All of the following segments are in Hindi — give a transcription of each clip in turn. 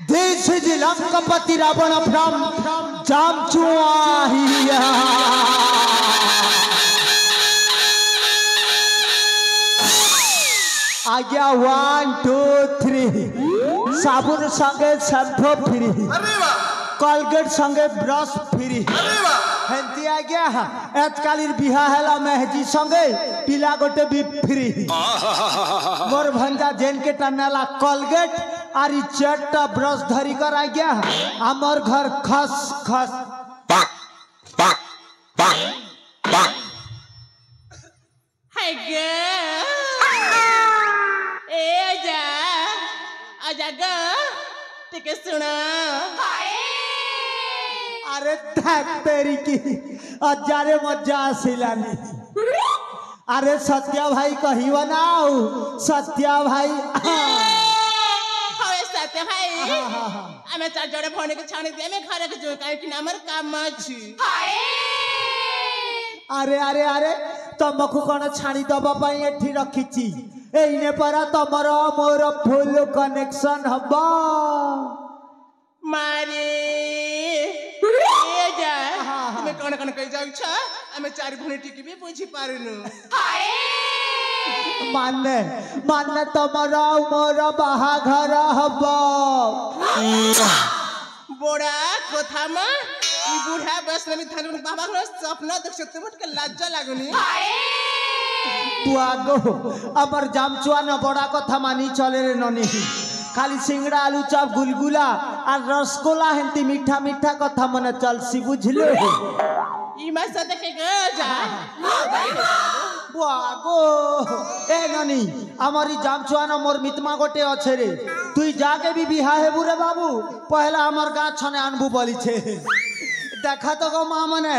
This is Lankapati Ravana from Jamchuahiya. आज्ञा 1 2 3 साबुन संगे शैम्पू फ्री कोलगेट संगे ब्रश फ्री हेंती आज्ञा एतकालीर बिहा हैला मेहजी संगे पिला गोटे भी फ्री मोर भंजा जेन के टनेला कोलगेट आरी चट्टा ब्रश धरी कर आज्ञा हमर घर खस खस पाक पाक पाक पाक हाय गे आजा ग टिके सुना अरे तेरी की अजारे मजा आसिलानी अरे सत्या भाई कहिवा नाउ सत्या भाई हाय सत्या भाई आमे चार जोड़े फोन के छाने दे में घरे के जो काई कि हमर काम अछि अरे अरे अरे तमको कोन छानी दबा पाई एठी रखिची एइने परा तमरो मोर फुल कनेक्शन हबा मारे ए जा हमें कोन कोन कहि जाउ छ हमें चार भुनी टिकी भी पूछी पारुनु मानने मानने तमरो मोर बाहा घर हबा बोड़ा कोथा मा ई बूढ़ा बस में थान बाबा घर सपना देख सकते मत के लज्जा लागुनी बुआगो अमर जामचुआ न बड़ा कथा मानी चले रे ननी खाली सिंगड़ा आलू चप गुलगुला और रसगोला हेंती मीठा मीठा कथा मने चलसी बुझले ई मा सद के ग जा बुआगो ए ननी हमारी जामचुआ न मोर मितमा गोटे अच्छे रे तुई जाके भी बिहा है बुरे बाबू पहला हमार गाछ छने अनबु बोली छे देखा तो गो मां मने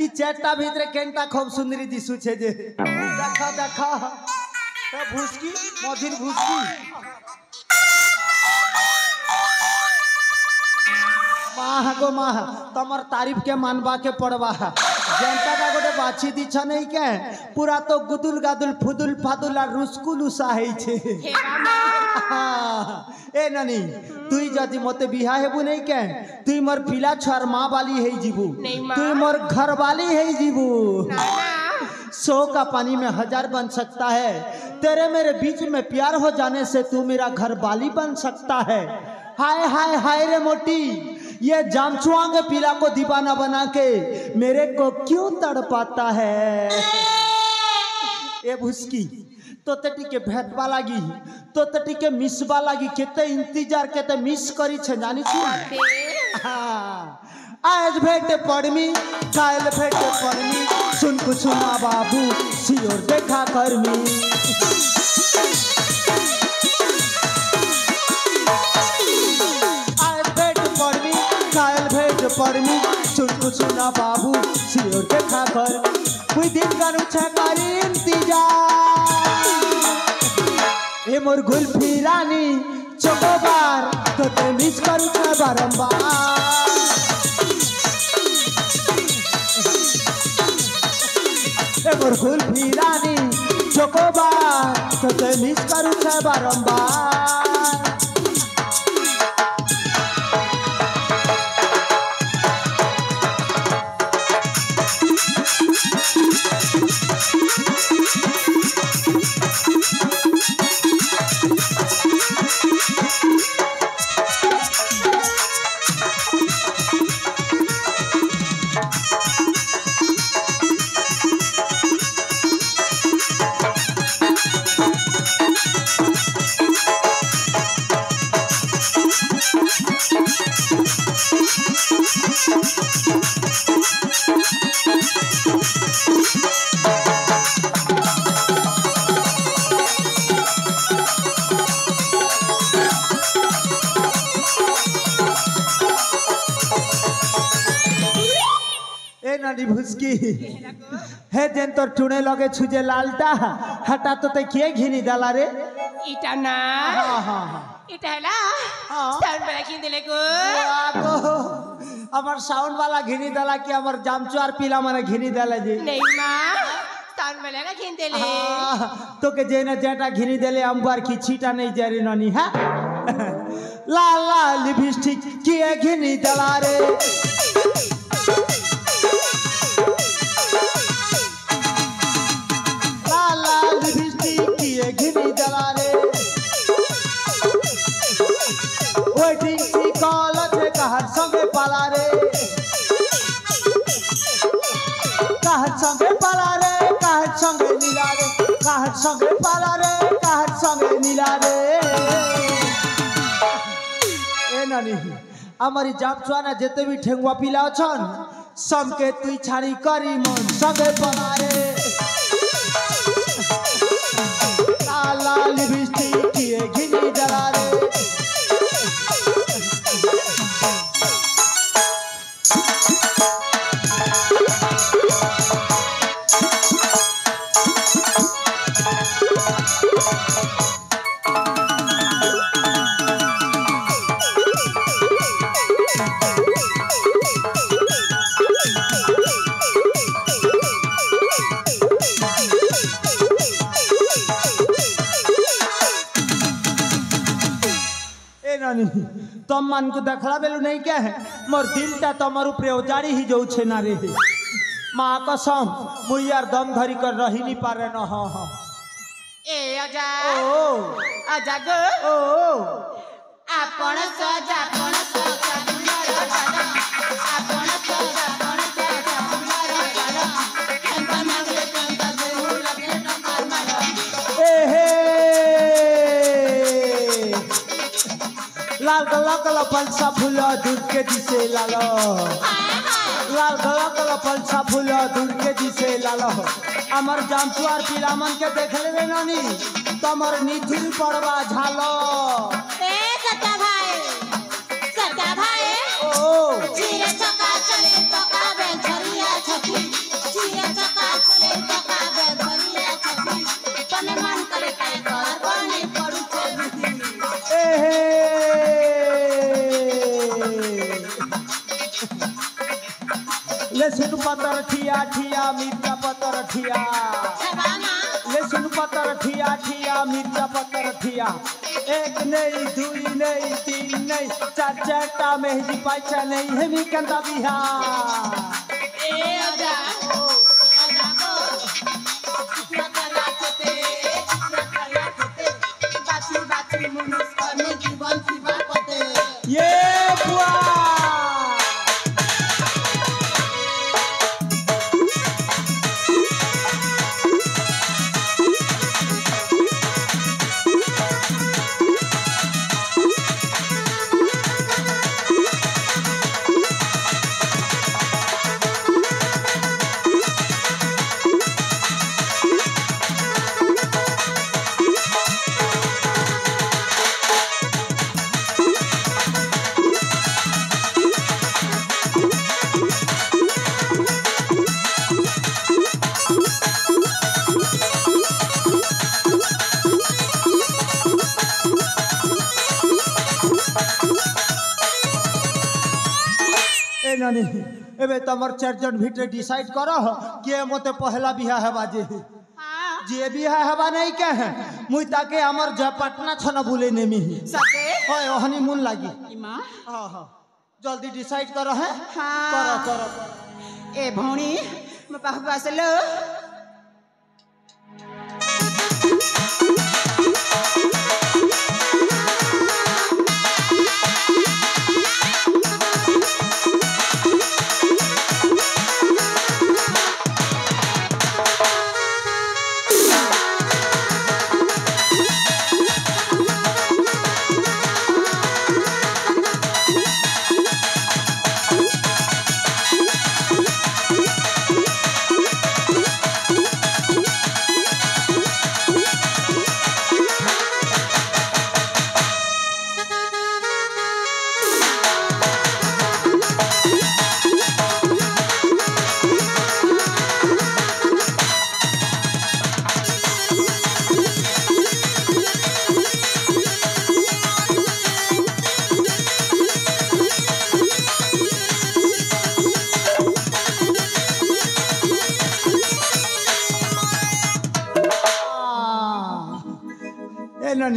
ई चेटा भीतर केनटा खूब सुंदरी दिसु छे जे देखा देखा ए भूसकी मधिर भूसकी माह गो माह तमर तारीफ के मानबा के पड़वा जनता का गोटे बाछी दी छ नहीं के पूरा तो गुदुल गादुल फुदुल फादुल आ रुस्कुल उसाहै छे ए ननी तुई जदि मते बिहा हेबु नहीं के तुई मोर पिला छर मां वाली है जीबू तुई मोर घर वाली है जीबू 100 का पानी में 1000 बन सकता है तेरे मेरे बीच में प्यार हो जाने से तू मेरा घर वाली बन सकता है हाय हाय हाय रे मोटी ये जामचुआंग पिला को दीवाना बना के मेरे को क्यों तड़पाता है ए भुसकी तो तटी के भेटवा लागी तो तटी के मिसवा लागी केते इंतजार केते मिस करी छे जानी छी आज भेट पड़मी काल भेट पड़मी सुन कुछ ना बाबू सियोर देखा करमी आज भेट पड़मी काल भेट पड़मी सुन कुछ ना बाबू सियोर देखा कर कोई दिन करू छे करी इंतजार ए मोर गुल्फी रानी चोकोबार तो ते मिस करू छे बारंबार ए मोर गुल्फी रानी चोकोबार तो ते मिस करू छे बारंबार भुसकी हे जेन तोर टुने लगे छुजे लालटा हटा तो ते के घिनी डाला रे इटा ना हां हां इटा हैला साउंड वाला किन देले को आगो अमर साउंड वाला घिनी डाला कि अमर जामचुआर पीला माने घिनी डाला जी नहीं मां तान मिलेगा घिन देले तो के जेना जेटा घिनी देले अंबार की छीटा नहीं जारी ननी है लाल लाल लिपस्टिक किए घिनी दला रे लाल लाल लिपस्टिक किए घिनी दला रे वेटिंग सी कॉलेज कहर संगे पाला रे कहर संगे पाला रे कहर संगे नीला रे कहर संगे पाला रे कहर संगे नीला रे ए नानी हमारी जाप छुआना जेते भी ठेंगुआ पिला छन सबके तुई छाड़ी करी मन संगे पाला रे लाल लाल लिपस्टिक किए घिनी जला रे तम मान को देखला बेलु नहीं क्या है मोर दिलटा तमर ऊपर उजाड़ी ही जो छे ना रे मां कसम मुई यार दम धरी कर रही नहीं पारे न हां ए आजा ओ आजा गो ओ आपण सजा दुलार गाना आपण सजा दुलार गाना अंता मांगले कंता देहु लगे टंकार मारो ए हे लाल गला गला पलसा फूला दूध के दिसे लालो लाल गला गला पलसा फूला दूध के दिसे लालो अमर जामचुआर पिलामन के देख ले नानी तमर निथिल पड़वा झालो ए सत्ता भाई ओ चिरे चका चले चका बे झरिया छकी चिरे चका चले चका बे झरिया छकी तने मन करे काय कर बने पड़ू छे ए हे लेसुन पतर ठिया ठिया मिर्चा पतर ठिया छबाना लेसुन पतर ठिया ठिया मिर्चा पतर ठिया एक नहीं दुई नहीं तीन नहीं चार चारटा मेहंदी पाइचा नहीं है मी कंदा बिहा ए आजा गो नकला छते बाची मुनुस करने जीवन जीवा पते ये बुआ नानी एबे तमर चारजन भीतर डिसाइड करो के मते पहला बिहा हेबा जे जे बिहा हेबा नहीं के है मुई ताके हमर ज पटना छन बुले नेमी सके होय हनीमून लागी इमा हां हां जल्दी डिसाइड करो है हाँ। करो ए भौणी म पाहु बसलो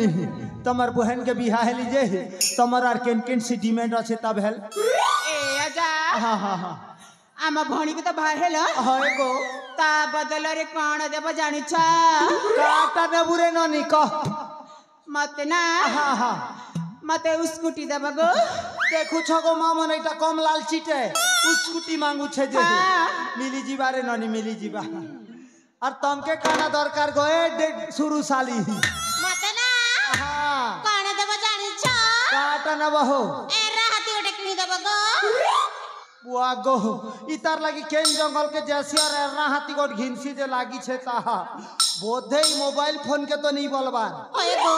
जानी तमर बहन के बिहा हेली जे तमर आर केन सी डिमांड अच्छे तब हेल ए आजा हाँ हाँ हाँ आम भणी के तो बाहर हेल हाय गो ता बदल रे कौन देव जानी छा काटा ने बुरे ननी कह मत ना हाँ हाँ मते स्कूटी देव गो देखु छगो मामन एटा कम लालचीटे स्कूटी मांगू छे जे मिली जीवा रे ननी मिली जीवा और तमके खाना दरकार गए शुरू साली मते ना हाँ कौन देव जानी छा काटा न बहो ए राहती ओटे किनी देव गो बुआ गो इतार लगी केन जंगल के जैसी और एरना हाथी गोट घिनसी जे लागी छे ताहा बोधे ही मोबाइल फोन के तो नहीं बोलबा ओए गो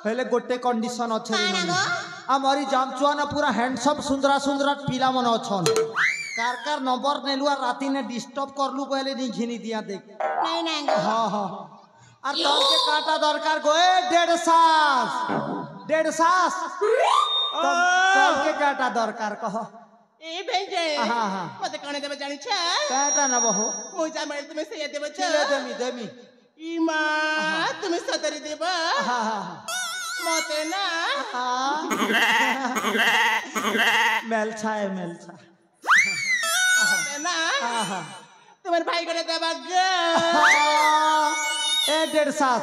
पहले गोटे कंडीशन अच्छे काना गो हमारी जामचुआ ना पूरा हैंडसम सुंदरा सुंदरा पीला मन अच्छन कार कार नंबर नेलुआ राती ने डिस्टर्ब करलू पहले नहीं घिनी दिया देख नहीं नहीं गो हाँ हाँ और तम के काटा दरकार गोए 1.5 सास तम के काटा दरकार कहो ए भेजे हाँ हाँ मते कौन देव जानी छा काटा न बहो मुझा मेल तुम्हें से देव छा चिले देमी देमी इमा तुम्हें सतरी देव हाँ हाँ हाँ मते ना हाँ मेल छाए मेल छा मते ना हाँ हाँ तुम्हारे भाई को देव गो ए 1.5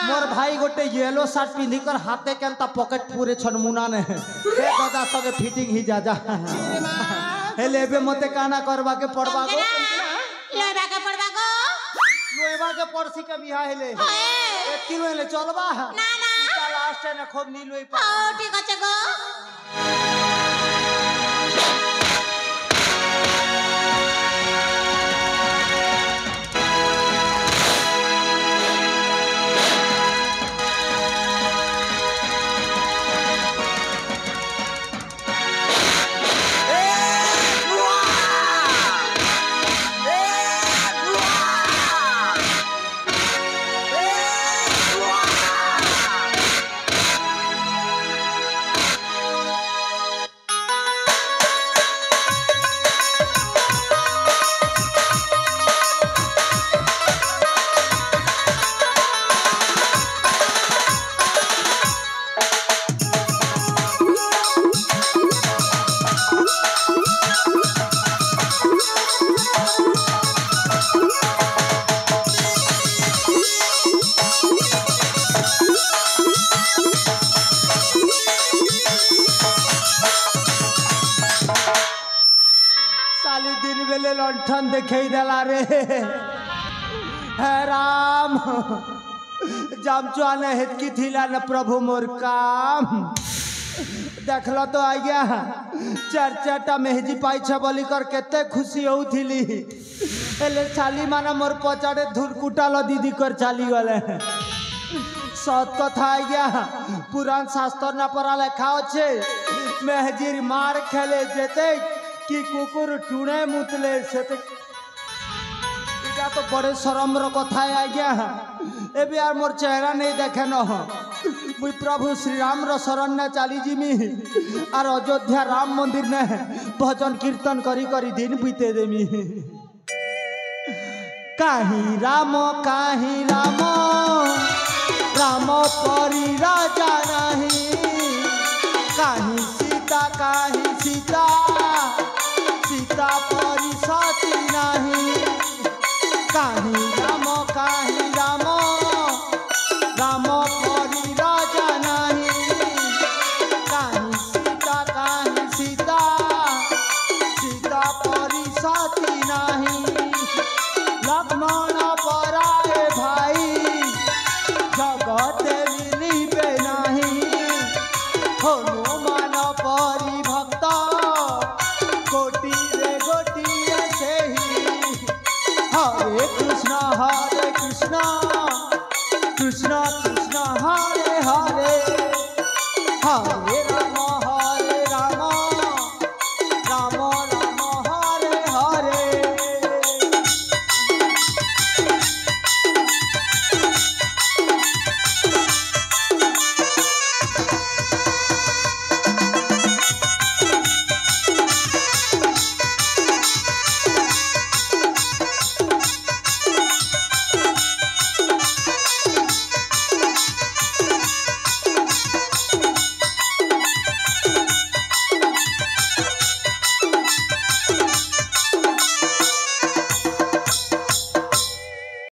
मोर भाई गोटे येलो शर्ट पिंधी कर हाथे के अंता पॉकेट पूरे छनमुना ने हे दादा सबे फिटिंग ही जा जा हे लेबे मते काना करवा के पड़वा गो लेबा के पड़वा गो लोएबा के परसी के बिहा हेले ओए 1 किलो ले चलबा ना ना ता लास्ट ने खूब नी लोई पा ओ ठीक আছে गो साली दिन बेले लंठन देखे देला रे हे राम जामचुआ ने हेतकी थिला न प्रभु मोर काम देखलो तो आ गया चार चारटा मेहजी पाई छ बोली कर केते खुशी होउथिली एले साली माना मोर पचाड़े धुर कुटालो दीदी कर चाली गले सत कथा आ गया पुराण शास्त्र न परा लेखा अच्छे मेहजीर मार खेले जेते कि कुकुर टुणे मुतले से इटा तो बड़े शरमर कथा है आज्ञा एबे यार मोर चेहरा नहीं देखे न मुई प्रभु श्री राम रो शरण ने चाली जिमी और अयोध्या राम मंदिर ने भजन कीर्तन करी करी दिन बीते देमी काही राम राम परी राजा नहीं काही सीता सीता परी सती नहीं काही राम राम परी राजा नहीं काही सीता सीता परी सती नहीं लक्ष्मण पराए भाई जगत मिलिबे नहीं हनुमान परी भक्त कोटि रे गोटिए से ही हरे कृष्ण कृष्ण कृष्ण हरे हरे हरे